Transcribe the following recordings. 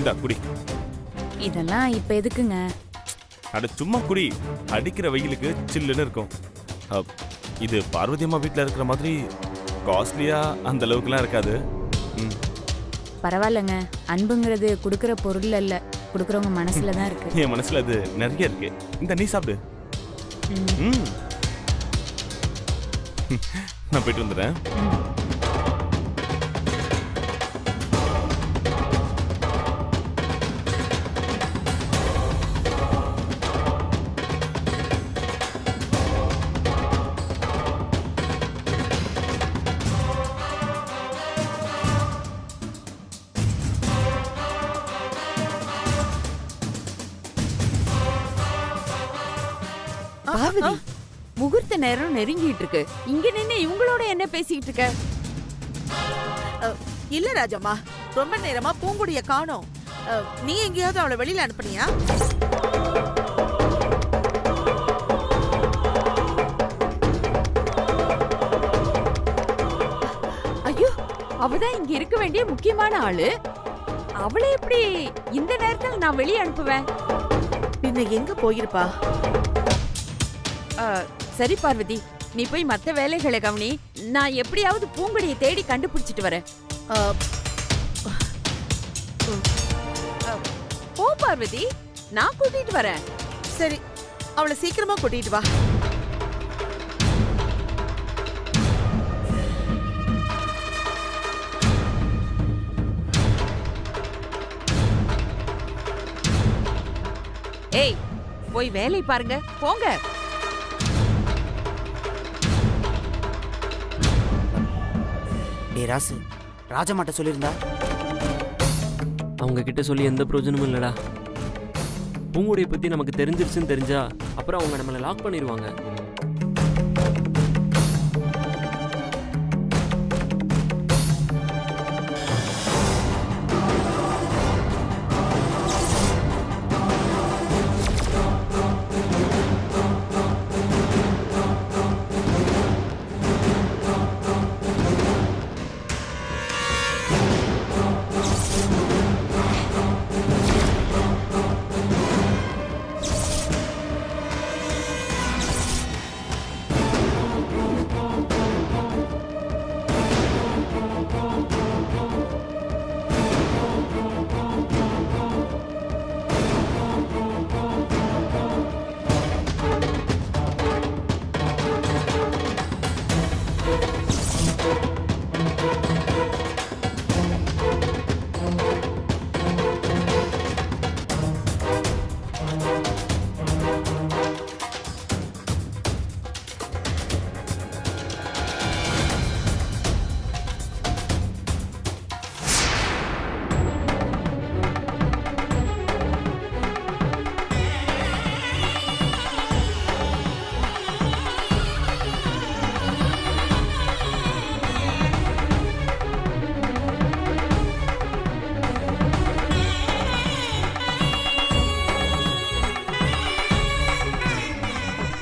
இந்தா குடி. இதெல்லாம் இப்ப எதுக்குங்க? அட சும்மா குடி, அடிக்கிற வெயிலுக்கு சில்லுன்னு இருக்கும். இது பார்வதி அம்மா வீட்டில் இருக்கிற மாதிரி காஸ்ட்லியா அந்த அளவுக்குலாம் இருக்காது. பரவாயில்லங்க, அன்புங்கிறது கொடுக்கற பொருள் அல்ல, கொடுக்கறவங்க மனசுல தான் இருக்கு. என் மனசுல அது நிறைய இருக்கு. இந்த நீ சாப்பிடு. நான் போயிட்டு வந்துடுறேன். பார்வதி, முகூர்த்த நேரம் நெருங்கிட்டு இருக்கு. இங்க நின்னு இவங்களோட என்ன பேசிட்டு இருக்க? இல்ல ராஜம்மா, ரொம்ப நேரமா பூங்குடிய காணோம். நீ எங்கேயாவது அவளை வெளியில அனுப்புனியா? ஐயோ, அவதான் இங்க இருக்க வேண்டிய முக்கியமான ஆளு. அவளை எப்படி இந்த நேரத்துல நான் வெளியே அனுப்புவேன்? பின்ன எங்க போயிருப்பா? சரி பார்வதி, நீ போய் மத்த வேலைகளை கவனி. நான் எப்படியாவது பூங்குடியை தேடி கண்டுபிடிச்சிட்டு வரேன். போ பார்வதி, நான் கூட்டிட்டு வரேன். சரி, அவளை சீக்கிரமா கூட்டிட்டு வா. ஏய், போய் வேலை பாருங்க, போங்க. ராசு, ராஜமாட்ட சொல்லியிருந்தா? அவங்க கிட்ட சொல்லி எந்த பிரயோஜனமும் இல்லடா. பூங்குடியை பத்தி நமக்கு தெரிஞ்சிருச்சுன்னு தெரிஞ்சா அப்புறம் அவங்க நம்மளை லாக் பண்ணிடுவாங்க.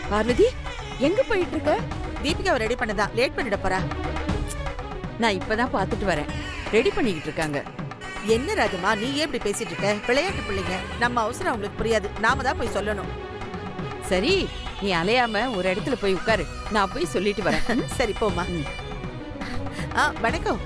பார்வதி, எங்க போயிட்டு இருக்க? தீபிகாவை ரெடி பண்ணதா, லேட் பண்ணிட போறா. நான் இப்பதான் பாத்துட்டு வரேன். ரெடி பண்ணிக்கிட்டு இருக்காங்க. என்ன ராஜம்மா, நீ ஏன் இப்படி பேசிட்டு இருக்க? விளையாட்டு பிள்ளைங்க, நம்ம அவசரம் அவங்களுக்கு புரியாது. நாம தான் போய் சொல்லணும். சரி, நீ அலையாம ஒரு இடத்துல போய் உட்காரு, நான் போய் சொல்லிட்டு வரேன். சரி, போமா. வணக்கம்.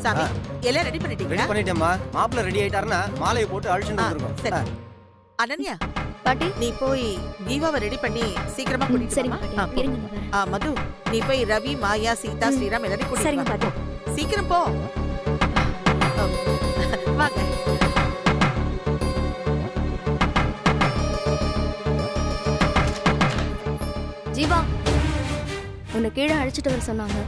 சாமி, எல்லாம் ரெடி பண்ணிட்டீங்களா? ரெடி பண்ணிட்டேம்மா. மாப்பிள்ள ரெடி ஆயிட்டாருன்னா மாலையை போட்டு அழிச்சுட்டு வந்துருவோம். சரி. அனன்யா பாட்டி, நீ போய் தீபாவை ரெடி பண்ணி சீக்கிரமா கூட்டிட்டு சரி வா. பாட்டி, இருங்க நான் வரேன். மது, நீ போய் ரவி, மாயா, சீதா, ஸ்ரீராம் எல்லாரையும் கூட்டிட்டு சரிங்க வா. பாட்டி. சீக்கிரம் போ. வாங்க. ஜீவா, உன்னை கீழே அழைச்சிட்டு வர சொன்னாங்க.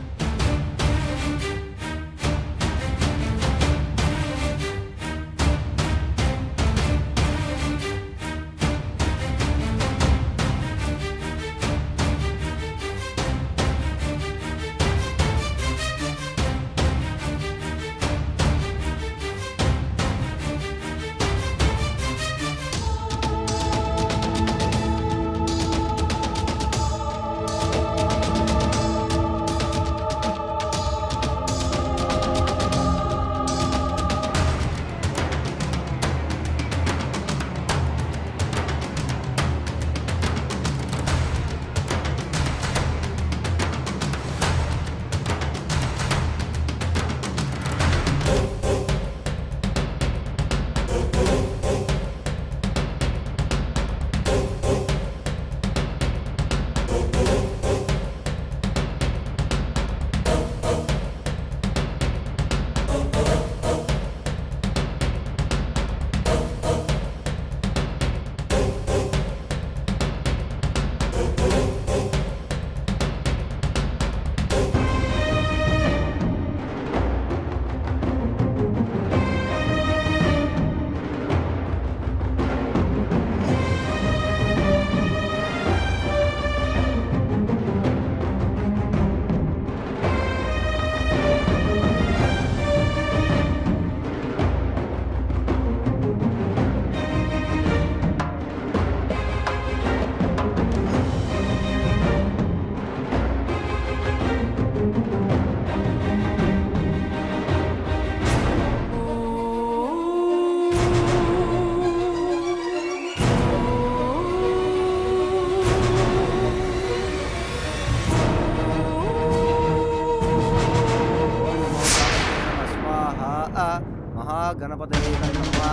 महागणपतये नमः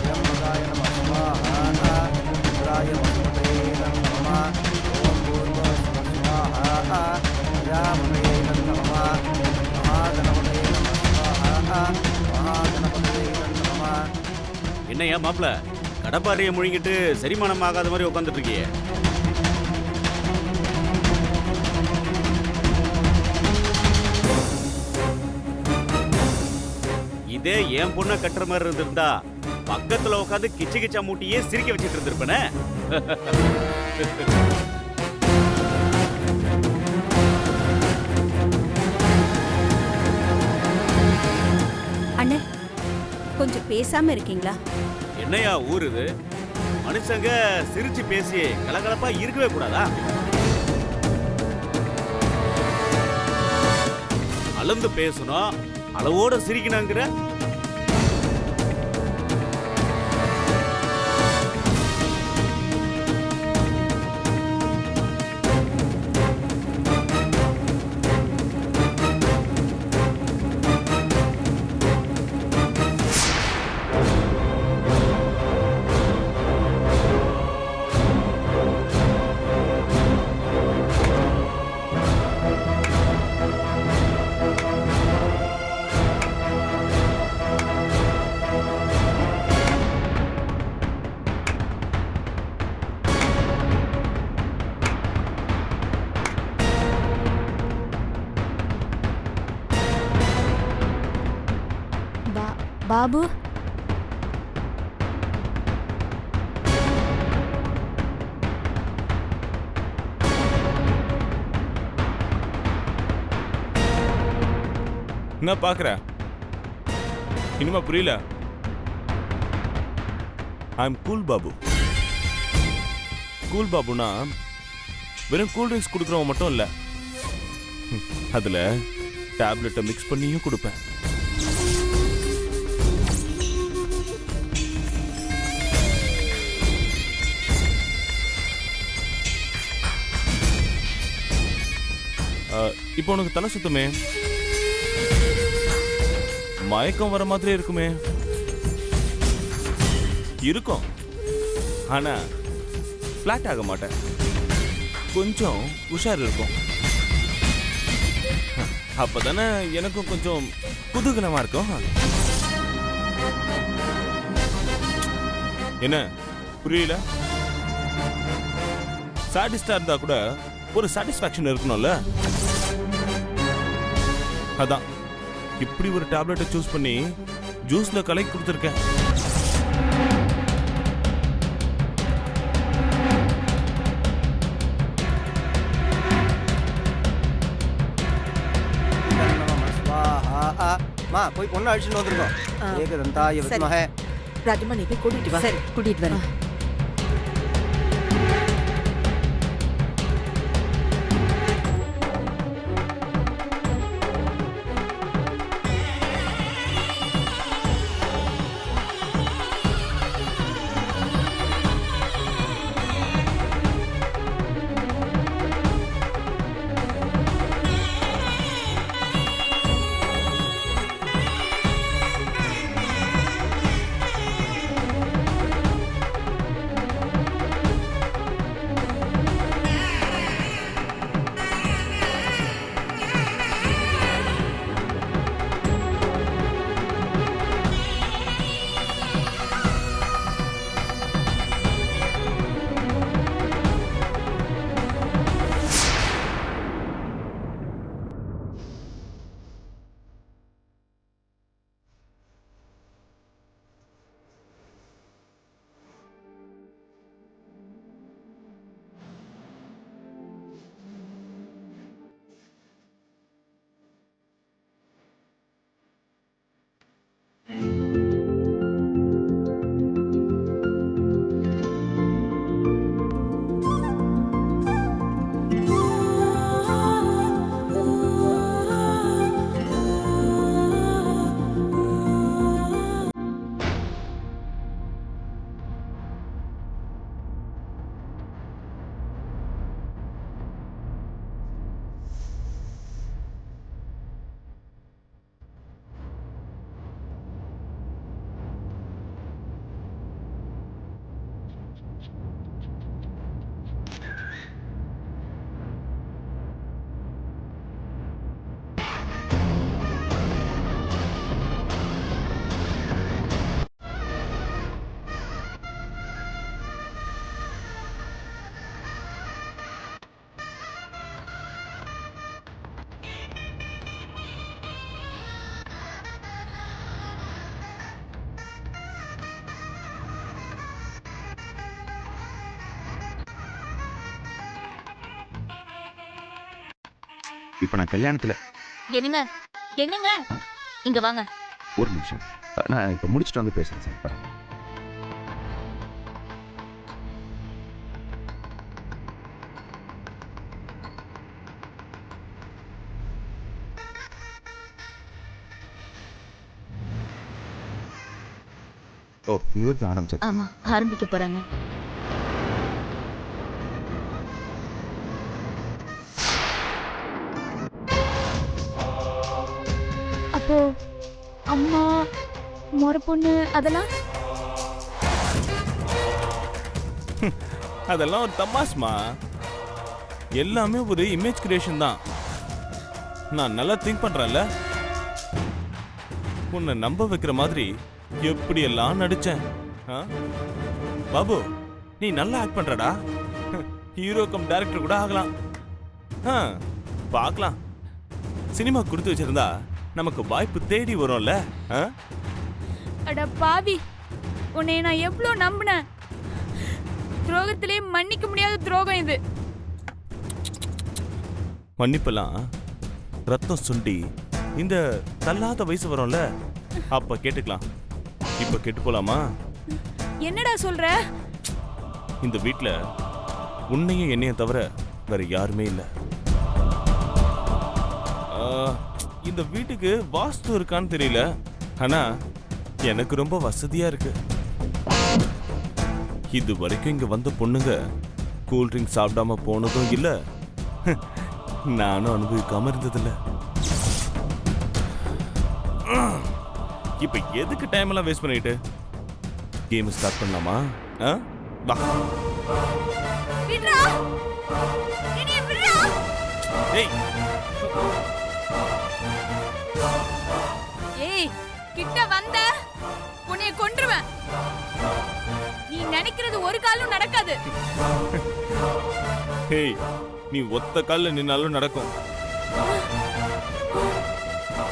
त्र्यम्बकाय नमः स्वाहा रुद्राय वसुमतये नमः ओम भूर्भुवः स्वाहा प्रजापतये नमः महागणपतये नमः स्वाहा महागणपतये नमः. என்னையா மாப்பிள கடப்பாறையை முழுங்கிட்டு செரிமானம் ஆகாத மாதிரி உட்காந்துட்டு இருக்கியே? இதே என் பொண்ணை கட்டுற மாதிரி இருந்திருந்தா பக்கத்துல உட்காந்து கிச்சு கிச்சா மூட்டியே சிரிக்க வச்சுட்டு இருந்திருப்பேனே. அண்ணே கொஞ்சம் பேசாம இருக்கீங்களா? என்னையா ஊர் இது? மனுஷங்க சிரிச்சு பேசி கலகலப்பா இருக்கவே கூடாதா? அளந்து பேசணும், அளவோட சிரிக்கணுங்கிற. பாபு என்ன பாக்குற? இனிமே புரியல? I am cool Babu. Cool பாபுனா வெறும் கூல் ட்ரிங்க்ஸ் கொடுக்குறவன் மட்டும் இல்ல, அதுல டேப்லெட்டை மிக்ஸ் பண்ணியும் கொடுப்பேன். இப்போ உனக்கு தலை சுத்தமே, மயக்கம் வர மாதிரி இருக்குமே? இருக்கும், ஆனா பிளாட் ஆக மாட்டேன், கொஞ்சம் உஷார் இருக்கும். அப்பதானே எனக்கும் கொஞ்சம் குதூகலமா இருக்கும். என்ன புரியல? சாடிஸ்டா இருந்தா கூட ஒரு சாட்டிஸ்பாக்சன் இருக்கணும்ல, அதான் இப்படி ஒரு டேப்லெட்டை சூஸ் பண்ணி ஜூஸ்ல கலக்கி கொடுத்துருக்கேன். மா போய் பொண்ணு அழிச்சுட்டு வந்துருக்கோம். ஏகதந்தாய வித்மஹே. ராஜம்மா நீ போய் கூட்டிட்டு வா. சரி கூட்டிட்டு வரேன். இப்போ நான் கல்யாணத்தில் என்னங்க என்னங்க இங்க வாங்க. ஒரு நிமிஷம் நான் இப்போ முடிச்சுட்டு வந்து பேசுகிறேன் சார். ஓ இவருக்கு ஆரம்பிச்சு ஆமா ஆரம்பிக்க போறாங்க. அப்போ அம்மா முறை பொண்ணு அதெல்லாம் அதெல்லாம் ஒரு தமாஷ்மா. எல்லாமே ஒரு இமேஜ் கிரியேஷன் தான். நான் நல்லா திங்க் பண்றேன்ல. உன்னை நம்ப வைக்கிற மாதிரி எப்படியெல்லாம் நடிச்சேன். ஆ? பாபு நீ நல்லா ஆக்ட் பண்றடா. ஹீரோ கம் டைரக்டர் கூட ஆகலாம். பார்க்கலாம். சினிமா கொடுத்து வச்சிருந்தா நமக்கு வாய்ப்பு தேடி வரும்ல. அட பாவி, உன்னை நான் எவ்வளோ நம்பினேன். துரோகத்திலே மன்னிக்க முடியாத துரோகம் இது. மன்னிப்பெல்லாம் ரத்தம் சுண்டி இந்த தள்ளாத வயசு வரும்ல, அப்ப கேட்டுக்கலாம். இப்ப கேட்டு போலாமா? என்னடா சொல்ற? இந்த வீட்ல உன்னையும் என்னையும் தவிர வேற யாருமே இல்ல. இந்த வீட்டுக்கு வாஸ்து இருக்கான்னு தெரியல, ஆனா எனக்கு ரொம்ப வசதியா இருக்கு. இது வரைக்கும் இங்க வந்த பொண்ணுங்க கூல் ட்ரிங்க் சாப்பிடாம போனதும் இல்ல, நானும் அனுபவிக்காம இருந்ததில்ல. இப்ப எதுக்கு டைம் எல்லாம் வேஸ்ட் பண்ணிட்டு கேம் ஸ்டார்ட் பண்ணலாமா? வா. ஏய் கிட்ட வந்த உன்னை கொன்றுவேன். நீ நினைக்கிறது ஒரு காலும் நடக்காது. ஏய் நீ ஒத்த கால்ல நின்னாலும் நடக்கும்.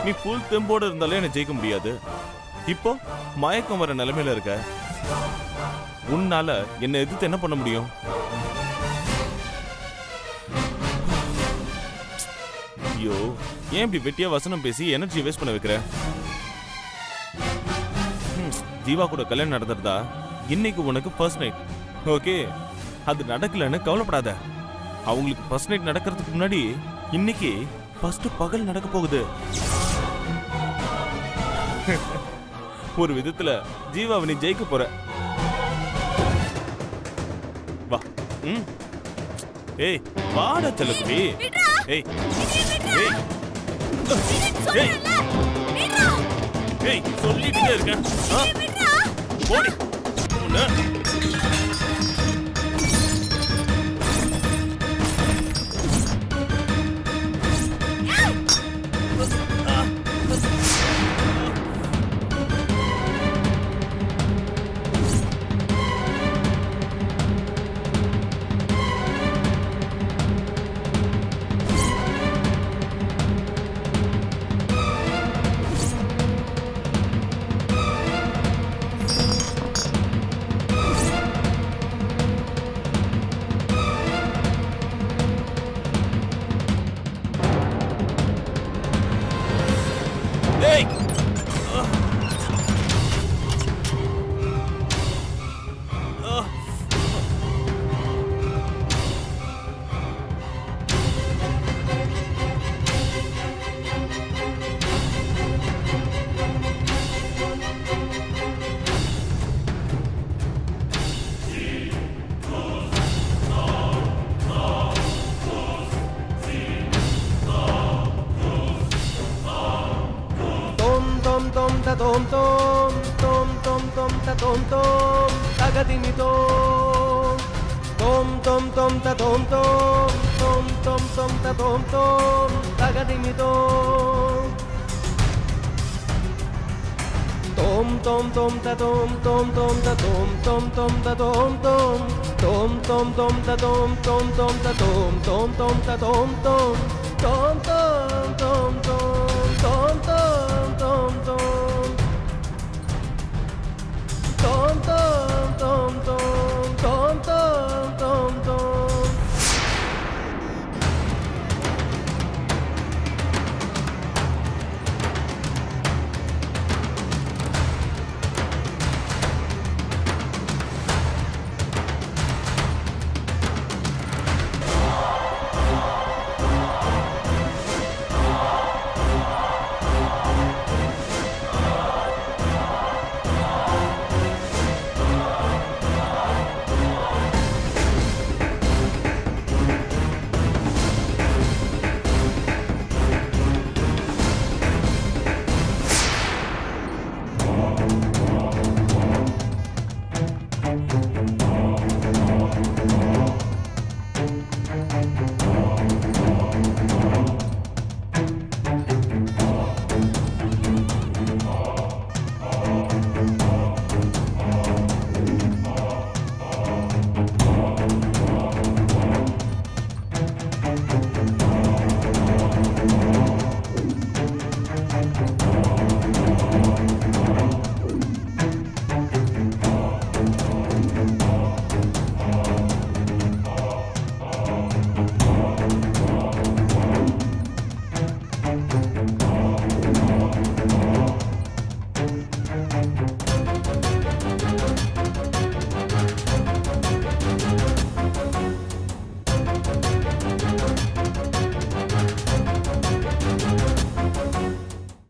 நீ ஃபுல் தெம்போட இருந்தாலே என்ன ஜெயிக்க முடியாது. இப்போ மயக்கம் வர நிலைமையில இருக்க. உன்னால என்ன எதிர்த்து என்ன பண்ண முடியும்? ஐயோ ஏன் இப்படி வெட்டியா வசனம் பேசி எனர்ஜி வேஸ்ட் பண்ண வைக்கிற? ஜீவா கூட கல்யாணம் நடந்துருந்தா இன்னைக்கு உனக்கு ஃபர்ஸ்ட் நைட். ஓகே, அது நடக்கலன்னு கவலைப்படாத. அவங்களுக்கு ஃபர்ஸ்ட் நைட் நடக்கிறதுக்கு முன்னாடி இன்னைக்கு ஃபர்ஸ்ட் பகல் நடக்க போகுது. ஒரு விதத்துல ஜீவாவை நீ ஜெயிக்க போற. வா. ஏய் வாடா செல்லக்குடி. ஏய் ஏய் ஏய் ஏய் சொல்லிட்டே இருக்கேன். போடி உன்னை. Hey! tom tom tom tom tom ta tom tom tagadini tom tom tom ta tom tom tom tom tom ta tom tom tagadini tom tom tom ta tom tom tom ta tom tom tom ta tom tom tom tom tom ta tom tom tom ta tom tom tom ta tom tom tom tom tom tom tom tom